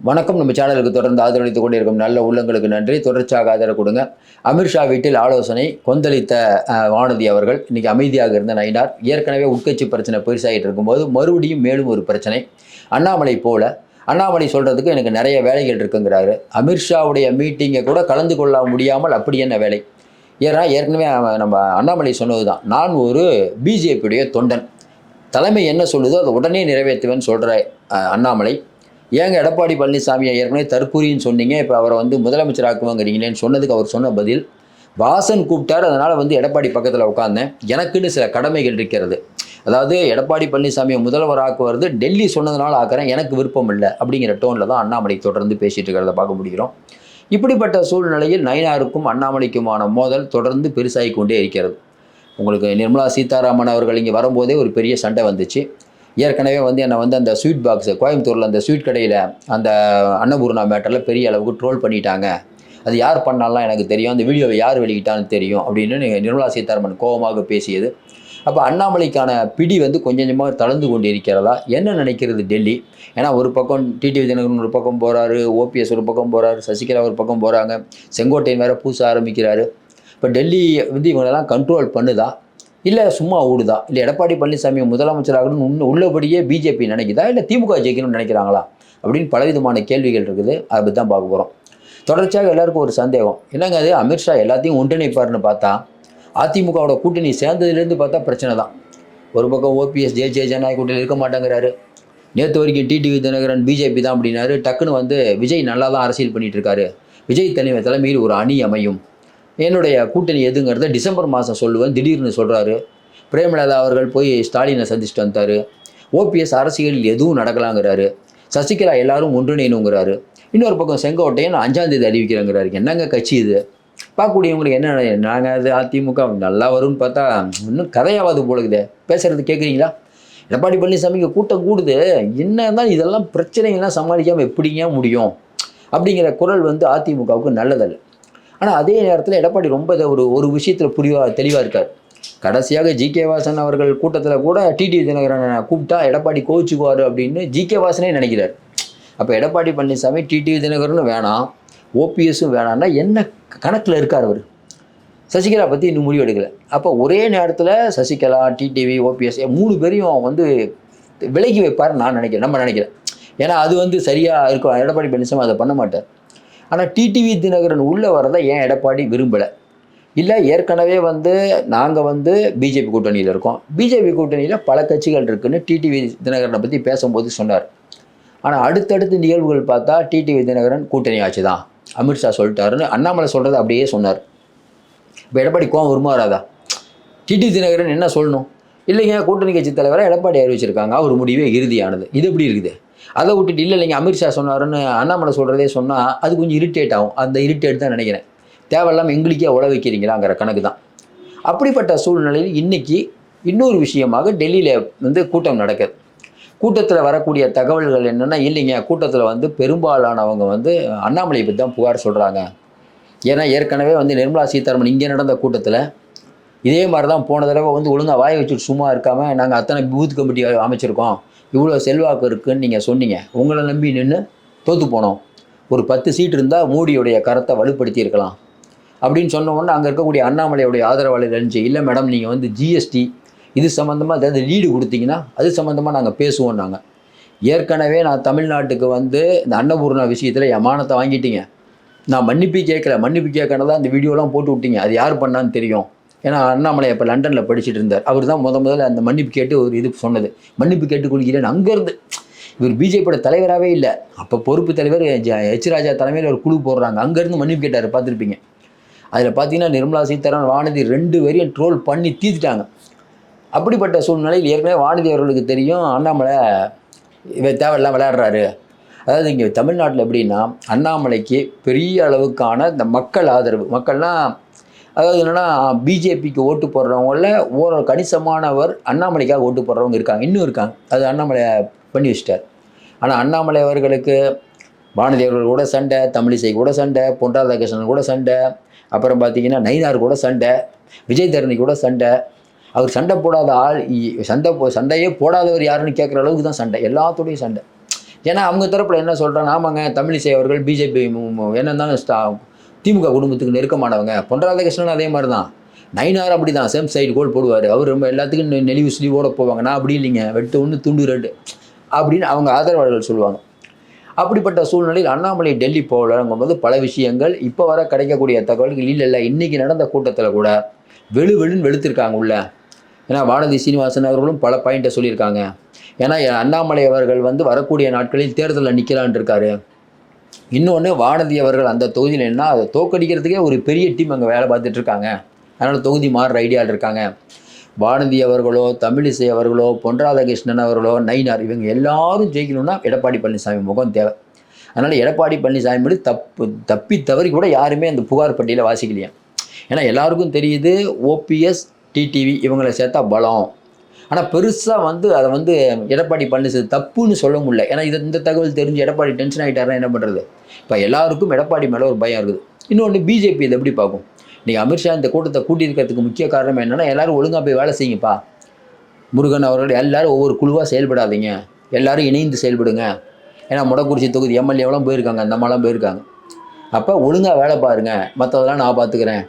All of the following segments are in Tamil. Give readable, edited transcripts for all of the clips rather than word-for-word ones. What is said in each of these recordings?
வணக்கம். நம்ம சேனலுக்கு தொடர்ந்து ஆதரவளித்துக் கொண்டிருக்கும் நல்ல உள்ளங்களுக்கு நன்றி. தொடர்ச்சியாக ஆதரவு கொடுங்க. அமித்ஷா வீட்டில் ஆலோசனை கொந்தளித்த வானதி அவர்கள் இன்னைக்கு அமைதியாக இருந்த நயினார். ஏற்கனவே உட்கட்சி பிரச்சனை பெருசாகிட்டு இருக்கும்போது மறுபடியும் மேலும் ஒரு பிரச்சனை. அண்ணாமலை போல அண்ணாமலை சொல்றதுக்கு எனக்கு நிறைய வேலைகள் இருக்குங்கிறாரு. அமித்ஷாவுடைய மீட்டிங்கை கூட கலந்து கொள்ள முடியாமல் அப்படி என்ன வேலை? ஏன்னா ஏற்கனவே நம்ம அண்ணாமலை சொன்னது தான், நான் ஒரு பிஜேபியுடைய தொண்டன், தலைமை என்ன சொல்லுதோ அதை உடனே நிறைவேற்றுவேன்னு சொல்கிற அண்ணாமலை, ஏங்க எடப்பாடி பழனிசாமியை ஏற்கனவே தற்கூரின்னு சொன்னீங்க, இப்போ அவரை வந்து முதலமைச்சர் ஆக்குவாங்கிறீங்களேன்னு சொன்னதுக்கு அவர் சொன்ன பதில், வாசன் கூப்பிட்டார், அதனால் எடப்பாடி பக்கத்தில் உட்காந்தேன், எனக்குன்னு சில கடமைகள் இருக்கிறது. அதாவது எடப்பாடி பழனிசாமியை முதல்வர் ஆக்குவது டெல்லி சொன்னதுனால ஆக்குறேன், எனக்கு விருப்பம் இல்லை அப்படிங்கிற டோனில் தான் அண்ணாமலை தொடர்ந்து பேசிகிட்டு இருக்கிறத பார்க்க முடிகிறோம். இப்படிப்பட்ட சூழ்நிலையில் நயினாருக்கும் அண்ணாமலைக்குமான மோதல் தொடர்ந்து பெருசாகி கொண்டே இருக்கிறது. உங்களுக்கு நிர்மலா சீதாராமன் அவர்கள் இங்கே வரும்போதே ஒரு பெரிய சண்டை வந்துச்சு. ஏற்கனவே என்னை அந்த ஸ்வீட் பாக்ஸு கோயம்புத்தூரில் அந்த ஸ்வீட் கடையில் அந்த அன்னபூர்ணா மேட்டரில் பெரிய அளவுக்கு ட்ரோல் பண்ணிட்டாங்க, அது யார் பண்ணாலாம் எனக்கு தெரியும், அந்த வீடியோவை யார் வெளியிட்டான்னு தெரியும் அப்படின்னு நிர்மலா சீதாராமன் கோபமாக பேசியது. அப்போ அண்ணாமலைக்கான பிடி கொஞ்சம் கொஞ்சமாக தளர்ந்து கொண்டு இருக்கிறதா, என்ன நினைக்கிறது டெல்லி? ஏன்னா ஒரு பக்கம் டிடிவி தினகரன் ஒரு பக்கம் போகிறாரு, ஓபிஎஸ் ஒரு பக்கம் போகிறாரு, சசிகலா ஒரு பக்கம் போகிறாங்க, செங்கோட்டையன் வேறு பூச ஆரம்பிக்கிறாரு. இப்போ டெல்லி இவங்களெல்லாம் கண்ட்ரோல் பண்ணுதா, இல்லை சும்மா ஓடுதா? இல்லை எடப்பாடி பழனிசாமி முதலமைச்சராகணும்னு உள்ளபடியே பிஜேபி நினைக்குதா, இல்லை திமுக ஜெயிக்கணும்னு நினைக்கிறாங்களா அப்படின்னு பலவிதமான கேள்விகள் இருக்குது. அதை பற்றி தான் பார்க்க போகிறோம். தொடர்ச்சியாக எல்லாருக்கும் ஒரு சந்தேகம், என்னங்க அது அமித்ஷா எல்லாத்தையும் ஒன்றிணைப்பார்னு பார்த்தா அதிமுகவோட கூட்டணி சேர்ந்ததுலேருந்து பார்த்தா பிரச்சனை தான். ஒரு பக்கம் ஓபிஎஸ் ஜெய ஜனநாயக கூட்டணி இருக்க மாட்டேங்கிறாரு, நேற்று வரைக்கும் டிடிவி தினகரன் பிஜேபி தான் அப்படின்னாரு, டக்குன்னு விஜய் நல்லா தான் அரசியல் பண்ணிகிட்டு இருக்காரு, விஜய் தலைமையில் ஒரு அணி அமையும், என்னுடைய கூட்டணி எதுங்கிறத டிசம்பர் மாதம் சொல்லுவேன் திடீர்னு சொல்கிறாரு. பிரேமலதா அவர்கள் போய் ஸ்டாலினை சந்திச்சுட்டு வந்தார். ஓபிஎஸ் அரசியலில் எதுவும் நடக்கலாங்கிறாரு. சசிகலா எல்லாரும் ஒன்றிணைணுங்கிறாரு. இன்னொரு பக்கம் செங்கோட்டையன் 5ஆம் தேதி அறிவிக்கிறேங்கிறாரு. என்னங்க கட்சி இது? பார்க்கக்கூடியவங்களுக்கு என்ன, நாங்கள் அது அதிமுக நல்லா வரும்னு பார்த்தா இன்னும் கதையாவது போலுக்குதே. பேசுகிறது கேட்குறீங்களா? எடப்பாடி பழனிசாமிக்கு கூட்டம் கூடுது, என்ன தான் இதெல்லாம் பிரச்சனைகள்லாம் சமாளிக்காமல் எப்படிங்க முடியும் அப்படிங்கிற குரல் அதிமுகவுக்கு நல்லதல்ல. ஆனால் அதே நேரத்தில் எடப்பாடி ரொம்ப ஒரு விஷயத்தில் தெளிவாக இருக்கார். கடைசியாக ஜி.கே. வாசன் அவர்கள் கூட்டத்தில் கூட டிடிவி தினகரனை கூப்பிட்டா எடப்பாடி கோவிச்சுக்குவார் அப்படின்னு ஜி.கே. வாசனே நினைக்கிறார். அப்போ எடப்பாடி பழனிசாமி டிடிவி தினகரனும் வேணாம், ஓபிஎஸும் வேணாம்னா என்ன கணக்கில் இருக்கார் அவர்? சசிகலா பற்றி இன்னும் முடிவு எடுக்கலை. அப்போ ஒரே நேரத்தில் சசிகலா, டிடிவி, ஓபிஎஸ் 3 பேரையும் விலகி வைப்பார் நான் நினைக்கிறேன், நம்ம நினைக்கிறேன். ஏன்னா அது சரியாக இருக்கும், எடப்பாடி பழனிசாமி அதை பண்ண மாட்டார். ஆனால் டிடிவி தினகரன் உள்ளே வரதை ஏன் எடப்பாடி விரும்பலை? இல்லை ஏற்கனவே நாங்கள் பிஜேபி கூட்டணியில் இருக்கோம், பிஜேபி கூட்டணியில் பல கட்சிகள் இருக்குதுன்னு டிடிவி தினகரனை பற்றி பேசும்போது சொன்னார். ஆனால் அடுத்தடுத்து நிகழ்வுகள் பார்த்தா டிடிவி தினகரன் கூட்டணி ஆச்சு தான், அமித்ஷா சொல்லிட்டாருன்னு அண்ணாமலை சொல்கிறத அப்படியே சொன்னார். இப்போ எடப்பாடி கோவம் வருமா வராதா? டிடிவி தினகரன் என்ன சொல்லணும்? இல்லைங்க கூட்டணி கட்சி தலைவரை எடப்பாடி அறிவிச்சிருக்காங்க, அவர் முடிவே இறுதியானது, இது எப்படி இருக்குது? அதை விட்டுட்டு இல்லைங்க அமித்ஷா சொன்னாருன்னு அண்ணாமலை சொல்கிறதே சொன்னால் அது கொஞ்சம் இரிட்டேட் ஆகும். அந்த இரிட்டேட் தான் நினைக்கிறேன். தேவையில்லாமல் எங்களுக்கே உழ வைக்கிறீங்களாங்கிற கணக்கு தான். அப்படிப்பட்ட சூழ்நிலையில் இன்றைக்கி இன்னொரு விஷயமாக டெல்லியில் கூட்டம் நடக்குது. கூட்டத்தில் வரக்கூடிய தகவல்கள் என்னென்னா, இல்லைங்க கூட்டத்தில் பெரும்பாலானவங்க அண்ணாமலை பற்றி தான் புகார் சொல்கிறாங்க. ஏன்னா ஏற்கனவே நிர்மலா சீதாராமன் இங்கே நடந்த கூட்டத்தில் இதே மாதிரி தான் போன தடவை ஒழுங்காக வாயை வச்சுட்டு சும்மா இருக்காமல், நாங்கள் அத்தனை பூத் கமிட்டி அமைச்சிருக்கோம், இவ்வளோ செல்வாக்கு இருக்குதுன்னு நீங்கள் சொன்னீங்க, உங்களை நம்பி நின்று தோற்று போனோம், ஒரு 10 சீட் இருந்தால் மோடியுடைய கரத்தை வலுப்படுத்தி இருக்கலாம் அப்படின்னு சொன்ன உடனே அங்கே இருக்கக்கூடிய அண்ணாமலையுடைய ஆதரவாளர் இருந்துச்சு, இல்லை மேடம் நீங்கள் ஜிஎஸ்டி இது சம்மந்தமாக ஏதாவது லீடு கொடுத்தீங்கன்னா அது சம்மந்தமாக நாங்கள் பேசுவோம். நாங்கள் ஏற்கனவே நான் தமிழ்நாட்டுக்கு இந்த அன்னபூர்ணா விஷயத்தில் எமானத்தை வாங்கிட்டீங்க, நான் மன்னிப்பு கேட்கல, மன்னிப்பு கேட்கறதா அந்த வீடியோலாம் போட்டு விட்டீங்க, அது யார் பண்ணான்னு தெரியும். ஏன்னா அண்ணாமலை இப்போ லண்டனில் படிச்சுட்டு இருந்தார், அவர் தான் முதல்ல அந்த மன்னிப்பு கேட்டு ஒரு இது சொன்னது, மன்னிப்பு கேட்டு கொள்கிறேன்னு. அங்கேருந்து இவர் பிஜேபியோட தலைவராகவே இல்லை, அப்போ பொறுப்பு தலைவர் எச் ராஜா தலைமையில் ஒரு குழு போடுறாங்க, அங்கேருந்து மன்னிப்பு கேட்டார், பார்த்துருப்பீங்க. அதில் பார்த்தீங்கன்னா நிர்மலா சீதாராமன் வானதி 2 பேரையும் ட்ரோல் பண்ணி தீர்த்துட்டாங்க. அப்படிப்பட்ட சூழ்நிலையில் ஏற்கனவே வானதி அவர்களுக்கு தெரியும் அண்ணாமலை இவர் தேவையில்லாம் விளையாடுறாரு. அதாவது இங்கே தமிழ்நாட்டில் எப்படின்னா அண்ணாமலைக்கு பெரிய அளவுக்கான இந்த மக்கள் ஆதரவு, மக்கள்னால் அதாவது என்னென்னா பிஜேபிக்கு ஓட்டு போடுறவங்கள ஒரு கணிசமானவர் அண்ணாமலைக்காக ஓட்டு போடுறவங்க இருக்காங்க, இன்னும் இருக்காங்க. அது அண்ணாமலை பண்ணி வச்சிட்டார். ஆனால் அண்ணாமலை அவர்களுக்கு வானதி அவர்கள் கூட சண்டை, தமிழிசை கூட சண்டை, பொன் ராதாகிருஷ்ணன் கூட சண்டை, அப்புறம் பார்த்தீங்கன்னா நயினார் கூட சண்டை, விஜய் தரணி கூட சண்டை. அவர் சண்டை போடாத ஆள், சண்டையே போடாதவர் யாருன்னு கேட்குற அளவுக்கு தான் சண்டை, எல்லாத்தோடையும் சண்டை. ஏன்னா அவங்க தரப்பில் என்ன சொல்கிறாங்க, ஆமாங்க தமிழிசை அவர்கள் பிஜேபி என்ன இருந்தாலும் திமுக குடும்பத்துக்கு நெருக்கமானவங்க. பொன் ராதாகிருஷ்ணன் அதே மாதிரி தான். நயினார் அப்படி தான் சேம் சைடு கோல் போடுவார். அவர் ரொம்ப எல்லாத்துக்கும் நெளிவு சுழிவோட போவாங்க. நான் அப்படி இல்லைங்க, வெட்டு 1 துண்டு 2 அப்படின்னு அவங்க ஆதரவாளர்கள் சொல்லுவாங்க. அப்படிப்பட்ட சூழ்நிலையில் அண்ணாமலை டெல்லி போகலங்கும்போது பல விஷயங்கள் இப்போ வர கிடைக்கக்கூடிய தகவல்கள் இல்லை இன்றைக்கி நடந்த கூட்டத்தில் கூட வெளுன்னு வெளுத்திருக்காங்க உள்ள. ஏன்னா வானதி சீனிவாசன் அவர்களும் பல பாயிண்ட்டை சொல்லியிருக்காங்க. ஏன்னா அண்ணாமலை அவர்கள் வரக்கூடிய நாட்களில் தேர்தலில் நிற்கலான் இருக்காரு. இன்னொன்று வானதி அவர்கள் அந்த தொகுதியில் என்ன அதை தோக்கடிக்கிறதுக்கே ஒரு பெரிய டீம் அங்கே வேலை பார்த்துட்டு இருக்காங்க. அதனால் தொகுதி மாறுற ஐடியாவில் இருக்காங்க. வானதி அவர்களோ, தமிழிசை அவர்களோ, பொன் ராதாகிருஷ்ணன் அவர்களோ, நயினார் இவங்க எல்லாரும் ஜெயிக்கணும்னா எடப்பாடி பழனிசாமி முகம் தேவை. அதனால் எடப்பாடி பழனிசாமி படி தப்பி தவறி கூட யாருமே அந்த புகார் பட்டியலை வாசிக்கலையா. ஏன்னா எல்லாருக்கும் தெரியுது ஓபிஎஸ், டிடிவி இவங்களை சேர்த்தா பலம். ஆனால் பெருசாக அதை எடப்பாடி பழனிசாமி தப்புன்னு சொல்ல முடியல. ஏன்னா இந்த தகவல் தெரிஞ்சு எடப்பாடி டென்ஷன் ஆகிட்டாருன்னா என்ன பண்ணுறது? இப்போ எல்லாருக்கும் எடப்பாடி மேலே ஒரு பயம் இருக்குது. இன்னொன்று பிஜேபி இதை எப்படி பார்க்கும்? இன்றைக்கி அமித்ஷா இந்த கூட்டத்தை கூட்டியிருக்கிறதுக்கு முக்கிய காரணம் என்னென்னா, எல்லோரும் ஒழுங்காக போய் வேலை செய்யுங்கப்பா. முருகன் அவர்கள் எல்லோரும் ஒவ்வொரு குழுவாக செயல்படாதீங்க, எல்லோரும் இணைந்து செயல்படுங்க. ஏன்னா மொடக்குறிச்சி தொகுதி எம்எல்ஏவெல்லாம் போயிருக்காங்க, அந்த மாதிரிலாம் போயிருக்காங்க. அப்போ ஒழுங்காக வேலை பாருங்கள், மற்றதெல்லாம் நான் பார்த்துக்கிறேன்.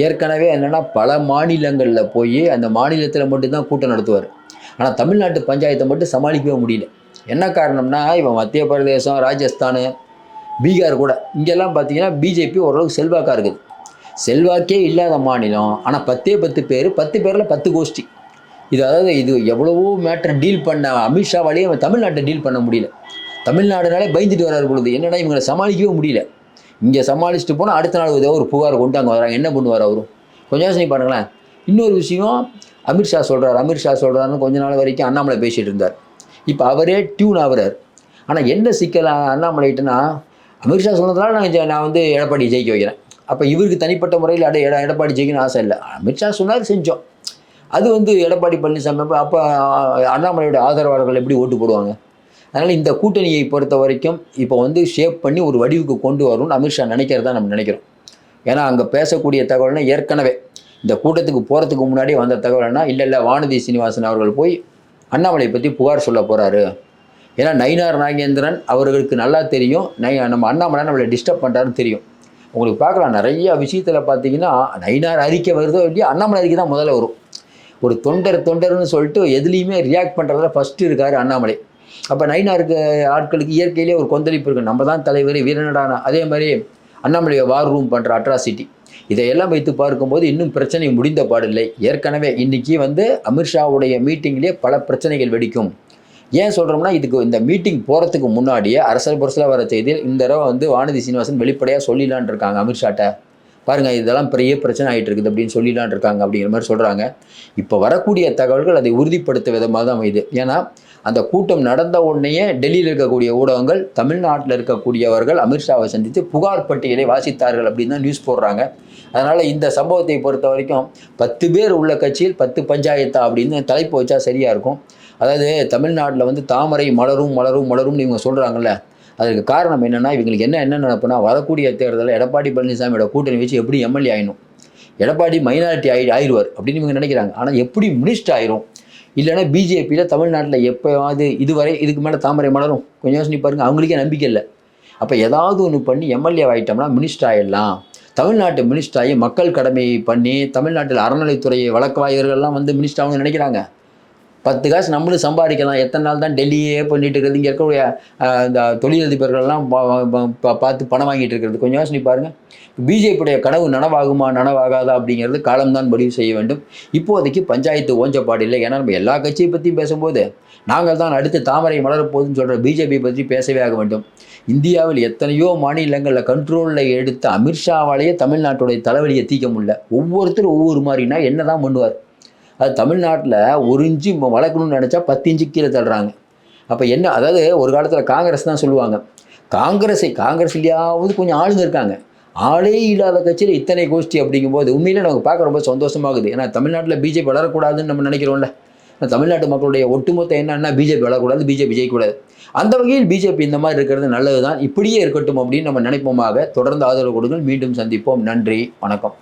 ஏற்கனவே என்னென்னா பல மாநிலங்களில் போய் அந்த மாநிலத்தில் மட்டும்தான் கூட்டம் நடத்துவார். ஆனால் தமிழ்நாட்டு பஞ்சாயத்தை மட்டும் சமாளிக்கவே முடியல. என்ன காரணம்னா, இவன் மத்திய பிரதேசம், ராஜஸ்தான், பீகார் கூட இங்கெல்லாம் பார்த்தீங்கன்னா பிஜேபி ஓரளவுக்கு செல்வாக்காக இருக்குது. செல்வாக்கே இல்லாத மாநிலம். ஆனால் 10 பேர், 10 பேரில் 10 கோஷ்டி. இது எவ்வளவோ மேட்டர் டீல் பண்ண அமித்ஷாவாலேயே அவன் தமிழ்நாட்டை டீல் பண்ண முடியல. தமிழ்நாடுனாலே பயந்துட்டு வராரு பொழுது. என்னென்னா இவங்களை சமாளிக்கவே முடியல. இங்கே சமாளிச்சுட்டு போனால் அடுத்த நாள் ஏதோ ஒரு புகார் கொண்டு அங்கே வராங்க. என்ன பண்ணுவார் அவரும்? கொஞ்சம் யோசனை பாருங்களேன். இன்னொரு விஷயம் அமித்ஷா சொல்கிறாருன்னு கொஞ்ச நாள் வரைக்கும் அண்ணாமலை பேசிகிட்டு இருந்தார். இப்போ அவரே டியூன் ஆகிறார். ஆனால் என்ன சிக்கல் அண்ணாமலைட்டுன்னா, அமித்ஷா சொன்னதுனால நான் எடப்பாடி ஜெயிக்க வைக்கிறேன். அப்போ இவருக்கு தனிப்பட்ட முறையில் எடப்பாடி ஜெயிக்கணும்னு ஆசை இல்லை. அமித்ஷா சொன்னார், செஞ்சோம். அது எடப்பாடி பழனிசாமி அப்போ அண்ணாமலையோட ஆதரவாளர்கள் எப்படி ஓட்டு போடுவாங்க? அதனால் இந்த கூட்டணியை பொறுத்த வரைக்கும் இப்போ ஷேப் பண்ணி ஒரு வடிவுக்கு கொண்டு வரணும்னு அமித்ஷா நினைக்கிறதா நம்ம நினைக்கிறோம். ஏன்னா அங்கே பேசக்கூடிய தகவல்னா ஏற்கனவே இந்த கூட்டத்துக்கு போகிறதுக்கு முன்னாடி வந்த தகவல்னா, இல்லை வானதி சீனிவாசன் அவர்கள் போய் அண்ணாமலை பற்றி புகார் சொல்ல போகிறாரு. ஏன்னா நயினார் நாகேந்திரன் அவர்களுக்கு நல்லா தெரியும், நம்ம அண்ணாமலை நம்மளை டிஸ்டர்ப் பண்ணுறாருன்னு தெரியும். உங்களுக்கு பார்க்கலாம், நிறைய விஷயத்தில் பார்த்தீங்கன்னா நயினார் அறிக்கை வருதோ இல்லையா, அண்ணாமலை அறிக்கை தான் முதல்ல வரும். ஒரு தொண்டர்னு சொல்லிட்டு எதுலேயுமே ரியாக்ட் பண்ணுறதுல ஃபஸ்ட்டு இருக்கார் அண்ணாமலை. அப்போ நயினாருக்கு ஆட்களுக்கு இயற்கையிலே ஒரு கொந்தளிப்பு இருக்குது. நம்ம தான் தலைவர் வீரனடானா. அதே மாதிரி அண்ணாமலையை வார் ரூம் பண்ணுற அட்ராசிட்டி, இதையெல்லாம் வைத்து பார்க்கும்போது இன்னும் பிரச்சனை முடிந்த பாடில்லை. ஏற்கனவே இன்றைக்கி அமித்ஷாவுடைய மீட்டிங்லேயே பல பிரச்சனைகள் வெடிக்கும். ஏன் சொல்கிறோம்னா, இந்த மீட்டிங் போகிறதுக்கு முன்னாடியே அரசல் புரசலாக வர செய்தியில் இந்த தடவை வானதி சீனிவாசன் வெளிப்படையாக சொல்லிடலான் இருக்காங்க அமித்ஷாட்ட. பாருங்கள், இதெல்லாம் பெரிய பிரச்சனை ஆகிட்டு இருக்குது அப்படின்னு சொல்லிடலான் இருக்காங்க அப்படிங்கிற மாதிரி சொல்கிறாங்க. இப்போ வரக்கூடிய தகவல்கள் அதை உறுதிப்படுத்த விதமாக தான் அமையுது. ஏன்னா அந்த கூட்டம் நடந்த உடனேயே டெல்லியில் இருக்கக்கூடிய ஊடகங்கள் தமிழ்நாட்டில் இருக்கக்கூடியவர்கள் அமித்ஷாவை சந்தித்து புகார் பட்டியலை வாசித்தார்கள் அப்படின்னு தான் நியூஸ் போடுறாங்க. அதனால் இந்த சம்பவத்தை பொறுத்த வரைக்கும் 10 பேர் உள்ள கட்சியில் 10 பஞ்சாயத்தா அப்படின்னு தலைப்பு வச்சா சரியாக இருக்கும். அதாவது தமிழ்நாட்டில் தாமரை மலரும்னு இவங்க சொல்கிறாங்கல்ல, அதுக்கு காரணம் என்னென்னா, இவங்களுக்கு என்ன நினைப்புனா, வரக்கூடிய தேர்தலில் எடப்பாடி பழனிசாமியோட கூட்டணி வச்சு எப்படி எம்எல்ஏ ஆயிடும், எடப்பாடி மைனாரிட்டி ஆயிடுவார் அப்படின்னு இவங்க நினைக்கிறாங்க. ஆனால் எப்படி மினிஸ்டர் ஆயிரும், இல்லைன்னா பிஜேபியில் தமிழ்நாட்டில் எப்போயாவது இதுக்கு மேலே தாமரை மலரும், கொஞ்சம் யோசனை பாருங்கள். அவங்களுக்கே நம்பிக்கை இல்லை. அப்போ ஏதாவது ஒன்று பண்ணி எம்எல்ஏ ஆகிட்டோம்னா மினிஸ்டர் ஆகிடலாம். தமிழ்நாட்டு மினிஸ்டர் ஆகி மக்கள் கடமையை பண்ணி தமிழ்நாட்டில் அறநிலைத்துறையை வழக்கவாயர்கள்லாம் மினிஸ்டர் ஆகணும்னு நினைக்கிறாங்க. 10 காசு நம்மளும் சம்பாதிக்கலாம். எத்தனை நாள் தான் டெல்லியே பண்ணிட்டு இருக்கிறது? இங்கே இருக்கக்கூடிய இந்த தொழிலதிபர்கள்லாம் பார்த்து பணம் வாங்கிட்டு இருக்கிறது. கொஞ்சம் யோசனை பாருங்கள். பிஜேபியுடைய கனவு நனவாகாதா அப்படிங்கிறது காலம்தான் முடிவு செய்ய வேண்டும். இப்போதைக்கு பஞ்சாயத்து ஓஞ்சப்பாடு இல்லை. ஏன்னா நம்ம எல்லா கட்சியை பற்றியும் பேசும்போது நாங்கள் தான் அடுத்து தாமரை மலரப்போகுதுன்னு சொல்கிற பிஜேபி பற்றி பேசவே ஆக வேண்டும். இந்தியாவில் எத்தனையோ மாநிலங்களில் கண்ட்ரோலில் எடுத்த அமித்ஷாவாலேயே தமிழ்நாட்டுடைய தலைவலியை தீர்க்க முடியல. ஒவ்வொருத்தரும் ஒவ்வொரு மாதிரினா என்ன தான் பண்ணுவார்? அது தமிழ்நாட்டில் 1 இன்ச்சு வளர்க்கணும்னு நினச்சா 10 இன்ச்சு கீழே தள்ளுறாங்க. அப்போ என்ன, அதாவது ஒரு காலத்தில் காங்கிரஸ் தான் சொல்லுவாங்க, காங்கிரஸ்லையாவது கொஞ்சம் ஆளுங்க இருக்காங்க, ஆளே இல்லாத கட்சியில் இத்தனை கோஷ்டி அப்படிங்கும்போது உண்மையிலே நமக்கு பார்க்க ரொம்ப சந்தோஷமாகுது. ஏன்னா தமிழ்நாட்டில் பிஜேபி வளரக்கூடாதுன்னு நம்ம நினைக்கிறோம்ல. தமிழ்நாட்டு மக்களுடைய ஒட்டுமொத்த என்னன்னா பிஜேபி வளரக்கூடாது, பிஜேபி ஜெயிக்கக்கூடாது. அந்த வகையில் பிஜேபி இந்த மாதிரி இருக்கிறது நல்லது தான். இப்படியே இருக்கட்டும் அப்படின்னு நம்ம நினைப்போமாக. தொடர்ந்து ஆதரவு கொடுங்கள். மீண்டும் சந்திப்போம். நன்றி, வணக்கம்.